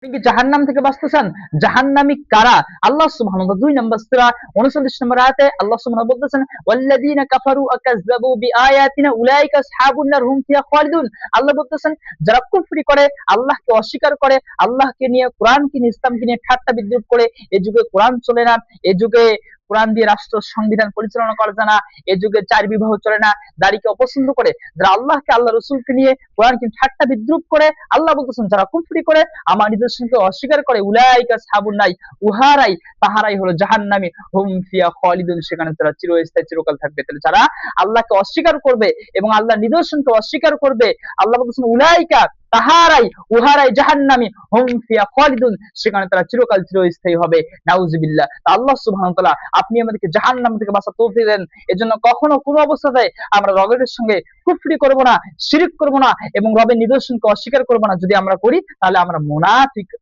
আপনি কি জাহান্নাম থেকে বাঁচতে চান? জাহান্নামী কারা? আল্লাহ সুবহানাহু ওয়া তাআলা 2 নম্বর সূরা 39 নম্বর আয়াতে আল্লাহ সুবহানাহু ওয়া তাআলা বলতেছেন, ওয়াল্লাযীনা কাফারু ওয়া কাযযাবু বিআয়াতিনা উলাইকা আসহাবুন নার হুম ফিহা খালিদুন। আল্লাহ বলতেছেন, যারা কুফরি করে, আল্লাহকে অস্বীকার করে, আল্লাহকে নিয়ে, কোরআনকে নিয়ে, ইসলামকে নিয়ে ঠাট্টা বিদ্রূপ করে, এ যুগে কোরআন চলে না, এ যুগে কোরআন দিয়ে রাষ্ট্র সংবিধান পরিচালনা করা যায় না, এ যুগে চার বিবাহ চলে না, দাড়িকে অপছন্দ করে, যারা আল্লাহকে, আল্লাহ রসুলকে নিয়ে, কোরআনকে ঠাট্টা বিদ্রূপ করে, আল্লাহ বলতেছেন যারা কুফরি করে, আমার নিদর্শনকে অস্বীকার করে, উলাইকা আসহাবুন নার, উহারাই, তাহারাই হলো জাহান্নামী, হুম ফিহা খালিদুন, সেখানে তারা চিরস্থায়ী, চিরকাল থাকবে। তাহলে যারা আল্লাহকে অস্বীকার করবে এবং আল্লাহর নিদর্শনকে অস্বীকার করবে, আল্লাহ বলতেছেন উলাইকা, তাহারাই, উহারাই জাহান্নামী, হুম ফিহা খালিদুন, সেখানে তারা চিরকাল চিরস্থায়ী হবে। নাউজুবিল্লাহ। আল্লাহ সুবহানাহু ওয়া তাআলা আপনি আমাদেরকে জাহান্নাম থেকে বাঁচার তৌফিক দেন। এজন্য কখনো কোনো অবস্থাতে আমরা রবের সঙ্গে কুফরি করব না, শিরক করব না এবং রবের নিদর্শনকে অস্বীকার করব না। যদি আমরা করি তাহলে আমরা মুনাফিক